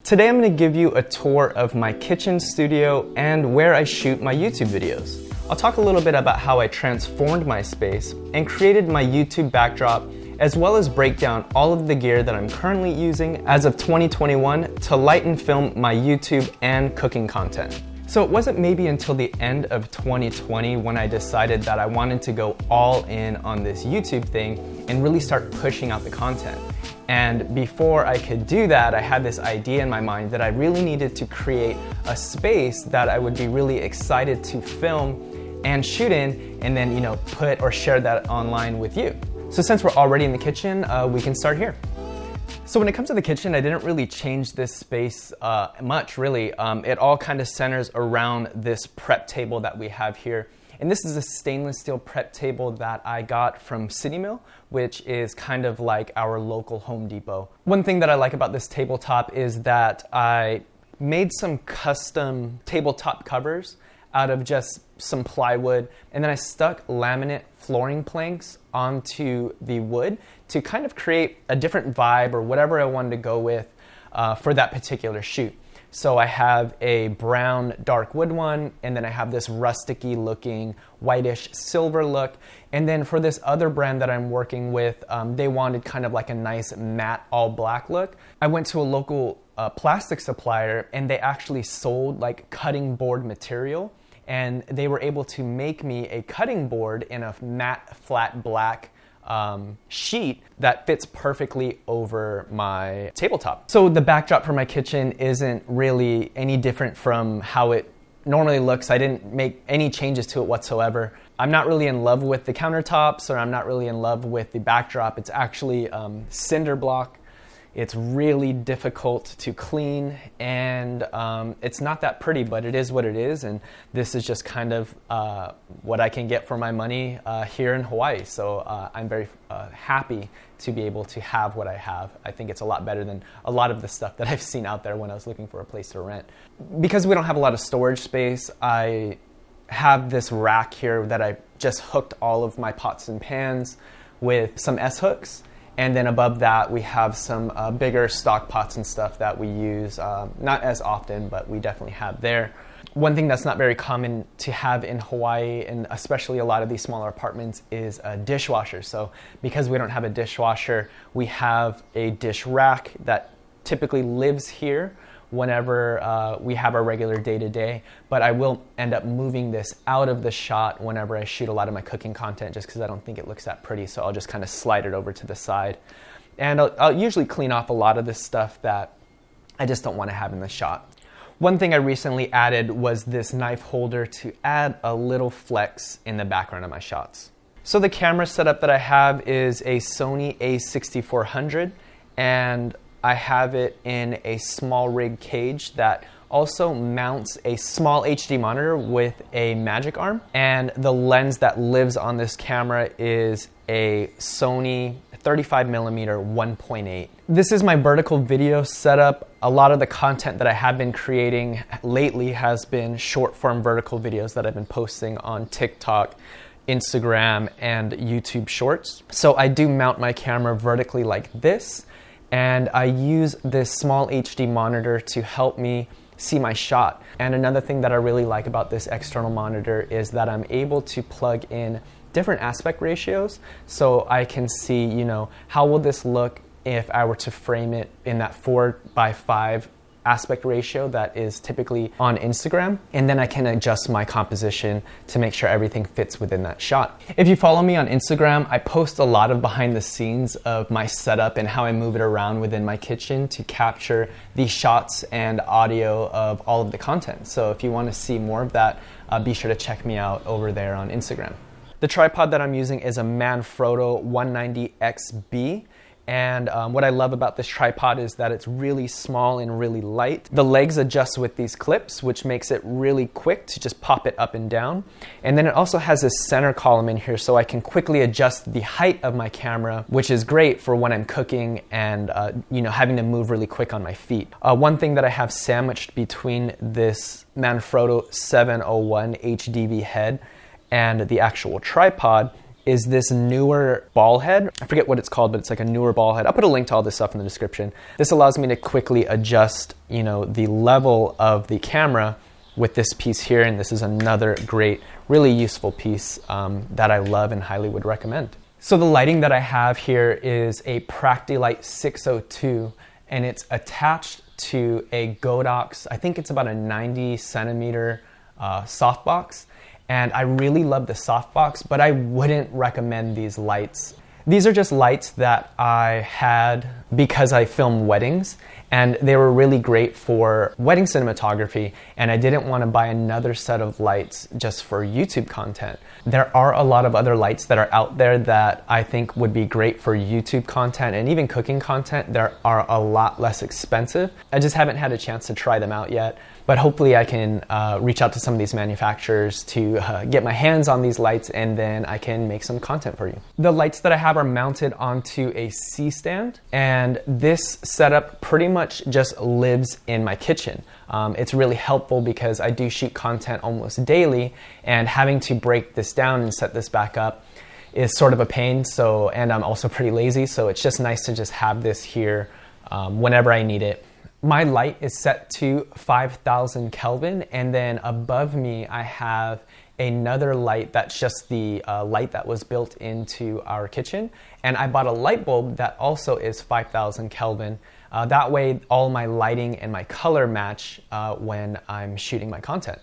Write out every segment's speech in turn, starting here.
Today I'm going to give you a tour of my kitchen studio and where I shoot my YouTube videos. I'll talk a little bit about how I transformed my space and created my YouTube backdrop, as well as break down all of the gear that I'm currently using as of 2021 to light and film my YouTube and cooking content. So it wasn't maybe until the end of 2020 when I decided that I wanted to go all in on this YouTube thing and really start pushing out the content. And before I could do that, I had this idea in my mind that I really needed to create a space that I would be really excited to film and shoot in, and then put or share that online with you. So since we're already in the kitchen, we can start here. So when it comes to the kitchen, I didn't really change this space much, really. It all kind of centers around this prep table that we have here. And this is a stainless steel prep table that I got from City Mill, which is kind of like our local Home Depot. One thing that I like about this tabletop is that I made some custom tabletop covers out of just some plywood, and then I stuck laminate flooring planks onto the wood to kind of create a different vibe or whatever I wanted to go with for that particular shoot. So I have a brown dark wood one, and then I have this rusticy looking whitish silver look. And then for this other brand that I'm working with, they wanted kind of like a nice matte all black look. I went to a local plastic supplier, and they actually sold like cutting board material, and they were able to make me a cutting board in a matte flat black sheet that fits perfectly over my tabletop. So the backdrop for my kitchen isn't really any different from how it normally looks. I didn't make any changes to it whatsoever. I'm not really in love with the countertops, or I'm not really in love with the backdrop. It's actually cinder block. It's really difficult to clean, and it's not that pretty, but it is what it is, and this is just kind of what I can get for my money here in Hawaii. So I'm very happy to be able to have what I have. I think it's a lot better than a lot of the stuff that I've seen out there when I was looking for a place to rent. Because we don't have a lot of storage space, I have this rack here that I just hooked all of my pots and pans with some S-hooks. And then above that, we have some bigger stock pots and stuff that we use, not as often, but we definitely have there. One thing that's not very common to have in Hawaii, and especially a lot of these smaller apartments, is a dishwasher. So because we don't have a dishwasher, we have a dish rack that typically lives here whenever we have our regular day-to-day, but I will end up moving this out of the shot whenever I shoot a lot of my cooking content, just because I don't think it looks that pretty, so I'll just kind of slide it over to the side. And I'll usually clean off a lot of this stuff that I just don't want to have in the shot. One thing I recently added was this knife holder to add a little flex in the background of my shots. So the camera setup that I have is a Sony a6400, and I have it in a small rig cage that also mounts a SmallHD monitor with a magic arm. And the lens that lives on this camera is a Sony 35mm 1.8. This is my vertical video setup. A lot of the content that I have been creating lately has been short form vertical videos that I've been posting on TikTok, Instagram, and YouTube Shorts. So I do mount my camera vertically like this, and I use this SmallHD monitor to help me see my shot. And another thing that I really like about this external monitor is that I'm able to plug in different aspect ratios, so I can see, how will this look if I were to frame it in that 4:5 aspect ratio that is typically on Instagram, and then I can adjust my composition to make sure everything fits within that shot. If you follow me on Instagram, I post a lot of behind the scenes of my setup and how I move it around within my kitchen to capture the shots and audio of all of the content. So if you want to see more of that, be sure to check me out over there on Instagram. The tripod that I'm using is a Manfrotto 190XB. And what I love about this tripod is that it's really small and really light. The legs adjust with these clips, which makes it really quick to just pop it up and down. And then it also has this center column in here, so I can quickly adjust the height of my camera, which is great for when I'm cooking and having to move really quick on my feet. One thing that I have sandwiched between this Manfrotto 701 HDV head and the actual tripod is this newer ball head. I forget what it's called, but it's like a newer ball head. I'll put a link to all this stuff in the description. This allows me to quickly adjust, you know, the level of the camera with this piece here, and this is another great, really useful piece that I love and highly would recommend. So the lighting that I have here is a PractiLite 602, and it's attached to a Godox, I think it's about a 90 centimeter softbox. And I really love the softbox, but I wouldn't recommend these lights. These are just lights that I had because I film weddings, and they were really great for wedding cinematography, and I didn't want to buy another set of lights just for YouTube content. There are a lot of other lights that are out there that I think would be great for YouTube content and even cooking content. They are a lot less expensive. I just haven't had a chance to try them out yet, but hopefully I can reach out to some of these manufacturers to get my hands on these lights, and then I can make some content for you. The lights that I have are mounted onto a C-stand, and this setup pretty much just lives in my kitchen. It's really helpful because I do shoot content almost daily, and having to break this down and set this back up is sort of a pain. So, and I'm also pretty lazy, so it's just nice to just have this here whenever I need it. My light is set to 5,000 Kelvin, and then above me I have another light that's just the light that was built into our kitchen, and I bought a light bulb that also is 5,000 Kelvin. That way all my lighting and my color match when I'm shooting my content.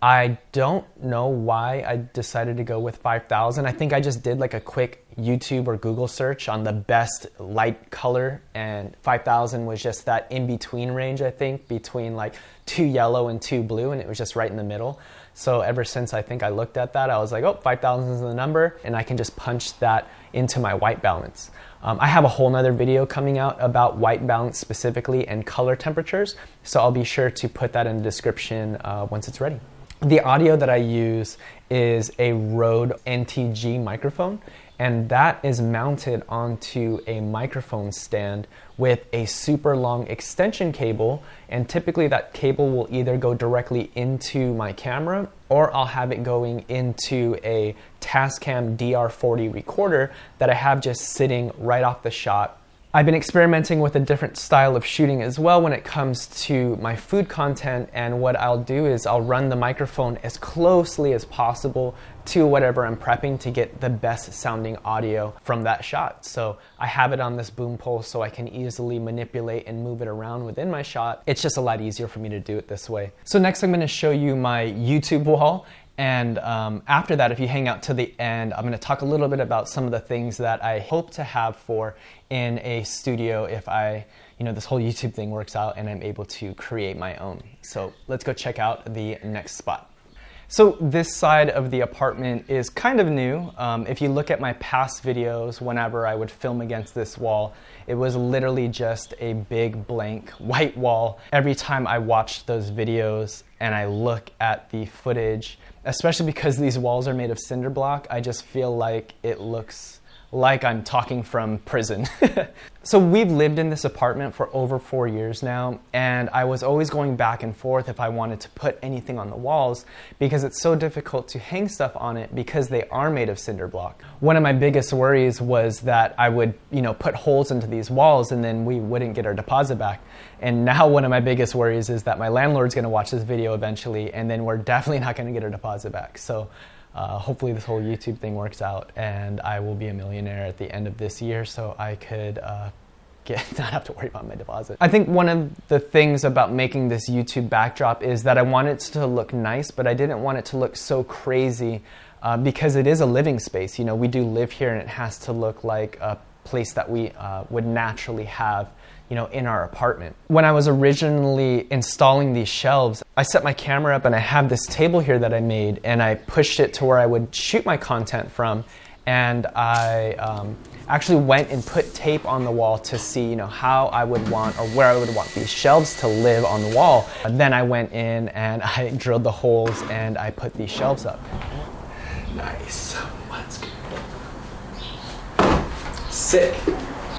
I don't know why I decided to go with 5,000. I think I just did like a quick YouTube or Google search on the best light color, and 5,000 was just that in-between range, I think, between like 2 yellow and 2 blue, and it was just right in the middle. So ever since I think I looked at that, I was like, oh, 5,000 is the number, and I can just punch that into my white balance. I have a whole nother video coming out about white balance specifically and color temperatures, so I'll be sure to put that in the description once it's ready. The audio that I use is a Rode NTG microphone, and that is mounted onto a microphone stand with a super long extension cable, and typically that cable will either go directly into my camera, or I'll have it going into a Tascam DR40 recorder that I have just sitting right off the shot. I've been experimenting with a different style of shooting as well when it comes to my food content, and what I'll do is I'll run the microphone as closely as possible to whatever I'm prepping to get the best sounding audio from that shot. So I have it on this boom pole so I can easily manipulate and move it around within my shot. It's just a lot easier for me to do it this way. So next I'm going to show you my YouTube wall. And after that, if you hang out to the end, I'm going to talk a little bit about some of the things that I hope to have for in a studio if this whole YouTube thing works out and I'm able to create my own. So let's go check out the next spot. So this side of the apartment is kind of new. If you look at my past videos, whenever I would film against this wall, it was literally just a big blank white wall. Every time I watch those videos and I look at the footage, especially because these walls are made of cinder block, I just feel like it looks like I'm talking from prison. So we've lived in this apartment for over 4 years now, and I was always going back and forth if I wanted to put anything on the walls because it's so difficult to hang stuff on it because they are made of cinder block. One of my biggest worries was that I would, put holes into these walls and then we wouldn't get our deposit back. And now one of my biggest worries is that my landlord's gonna watch this video eventually, and then we're definitely not gonna get our deposit back. So hopefully this whole YouTube thing works out and I will be a millionaire at the end of this year so I could not have to worry about my deposit. I think one of the things about making this YouTube backdrop is that I want it to look nice, but I didn't want it to look so crazy because it is a living space. We do live here, and it has to look like a place that we would naturally have in our apartment. When I was originally installing these shelves, I set my camera up and I have this table here that I made, and I pushed it to where I would shoot my content from, and I actually went and put tape on the wall to see how I would want, or where I would want these shelves to live on the wall. And then I went in and I drilled the holes and I put these shelves up. Nice. Let's go. Sick.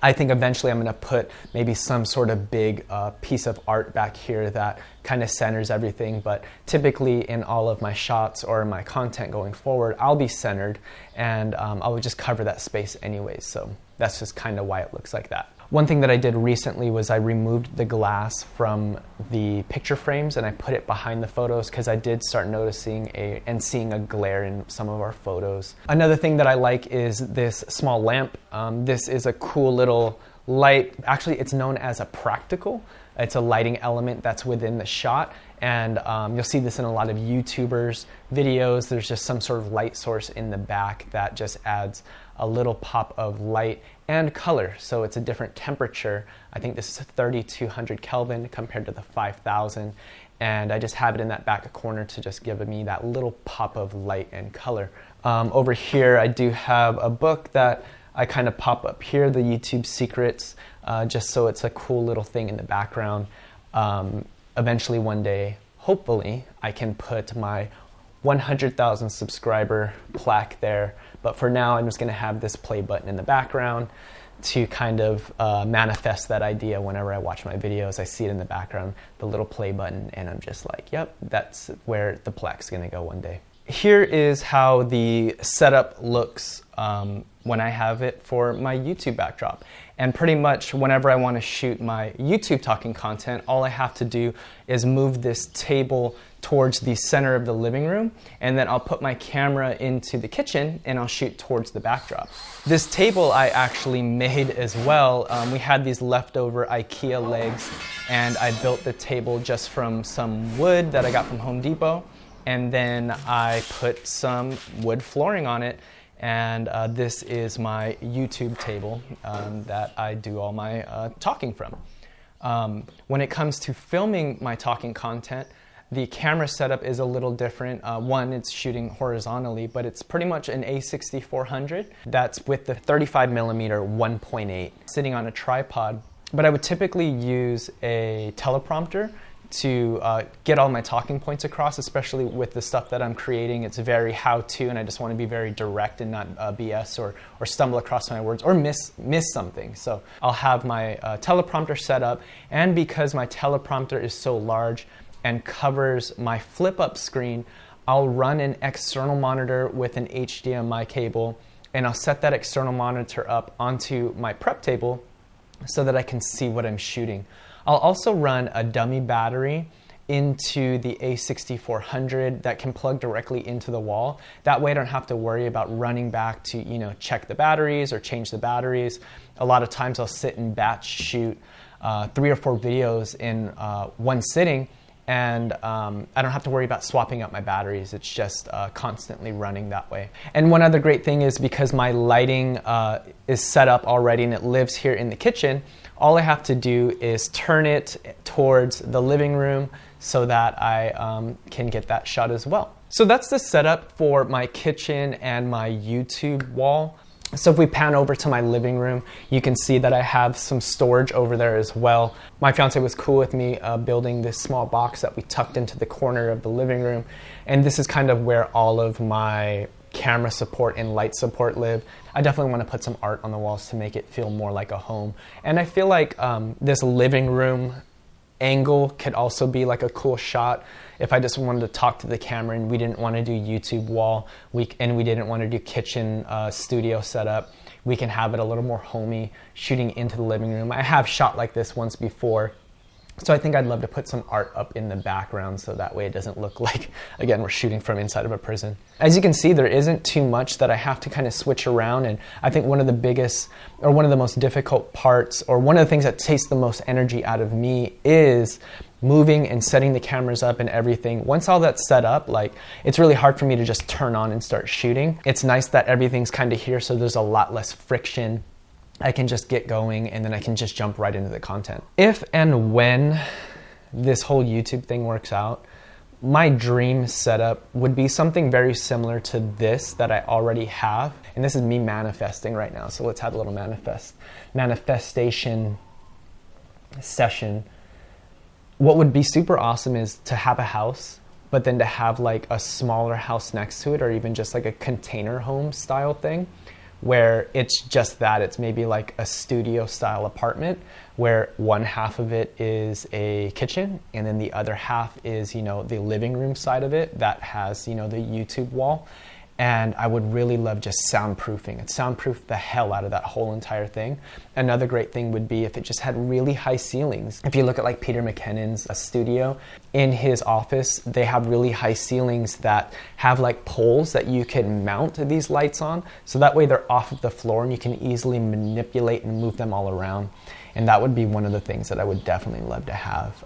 I think eventually I'm gonna put maybe some sort of big piece of art back here that kind of centers everything, but typically in all of my shots or my content going forward, I'll be centered, and I will just cover that space anyways, so that's just kind of why it looks like that. One thing that I did recently was I removed the glass from the picture frames and I put it behind the photos because I did start noticing and seeing a glare in some of our photos. Another thing that I like is this small lamp. This is a cool little light. Actually, it's known as a practical. It's a lighting element that's within the shot, and you'll see this in a lot of YouTubers' videos. There's just some sort of light source in the back that just adds a little pop of light and color, so it's a different temperature. I think this is 3200 Kelvin compared to the 5000, and I just have it in that back corner to just give me that little pop of light and color. Over here I do have a book that I kind of pop up here, the YouTube Secrets, just so it's a cool little thing in the background. Eventually one day, hopefully, I can put my 100,000 subscriber plaque there, but for now I'm just going to have this play button in the background to kind of manifest that idea. Whenever I watch my videos, I see it in the background, the little play button, and I'm just like, yep, that's where the plaque's going to go one day. Here is how the setup looks when I have it for my YouTube backdrop. And pretty much whenever I want to shoot my YouTube talking content, all I have to do is move this table towards the center of the living room, and then I'll put my camera into the kitchen and I'll shoot towards the backdrop. This table I actually made as well. We had these leftover IKEA legs, and I built the table just from some wood that I got from Home Depot, and then I put some wood flooring on it. And this is my YouTube table that I do all my talking from. When it comes to filming my talking content, the camera setup is a little different. One, it's shooting horizontally, but it's pretty much an A6400. That's with the 35mm 1.8 sitting on a tripod. But I would typically use a teleprompter to get all my talking points across, especially with the stuff that I'm creating. It's very how-to, and I just want to be very direct and not BS or stumble across my words or miss something. So I'll have my teleprompter set up, and because my teleprompter is so large and covers my flip-up screen, I'll run an external monitor with an HDMI cable, and I'll set that external monitor up onto my prep table so that I can see what I'm shooting. I'll also run a dummy battery into the A6400 that can plug directly into the wall. That way I don't have to worry about running back to check the batteries or change the batteries. A lot of times I'll sit and batch shoot 3 or 4 videos in one sitting, and I don't have to worry about swapping out my batteries. It's just constantly running that way. And one other great thing is because my lighting is set up already and it lives here in the kitchen, all I have to do is turn it towards the living room so that I can get that shot as well. So that's the setup for my kitchen and my YouTube wall. So if we pan over to my living room, you can see that I have some storage over there as well. My fiance was cool with me building this small box that we tucked into the corner of the living room. And this is kind of where all of my camera support and light support live. I definitely want to put some art on the walls to make it feel more like a home. And I feel like this living room angle could also be like a cool shot if I just wanted to talk to the camera and we didn't want to do YouTube wall and we didn't want to do kitchen studio setup. We can have it a little more homey, shooting into the living room. I have shot like this once before, so I think I'd love to put some art up in the background so that way it doesn't look like, again, we're shooting from inside of a prison. As you can see, there isn't too much that I have to kind of switch around, and I think one of the biggest, or one of the most difficult parts, or one of the things that takes the most energy out of me is moving and setting the cameras up and everything. Once all that's set up, it's really hard for me to just turn on and start shooting. It's nice that everything's kind of here, so there's a lot less friction. I can just get going and then I can just jump right into the content. If and when this whole YouTube thing works out, my dream setup would be something very similar to this that I already have. And this is me manifesting right now. So let's have a little manifestation session. What would be super awesome is to have a house, but then to have like a smaller house next to it, or even just like a container home style thing, where it's just that. It's maybe like a studio style apartment where one half of it is a kitchen and then the other half is, you know, the living room side of it that has, you know, the YouTube wall. And I would really love just soundproofing. It soundproofed the hell out of that whole entire thing. Another great thing would be if it just had really high ceilings. If you look at like Peter McKinnon's studio, in his office, they have really high ceilings that have like poles that you can mount these lights on. So that way they're off of the floor and you can easily manipulate and move them all around. And that would be one of the things that I would definitely love to have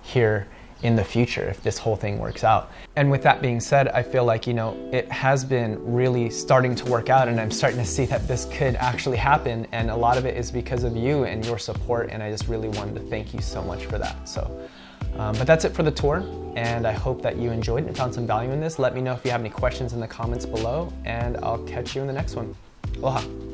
here in the future if this whole thing works out. And with that being said, I feel like, you know, it has been really starting to work out and I'm starting to see that this could actually happen, and a lot of it is because of you and your support, and I just really wanted to thank you so much for that. So but that's it for the tour, and I hope that you enjoyed and found some value in this. Let me know if you have any questions in the comments below, and I'll catch you in the next one. Aloha.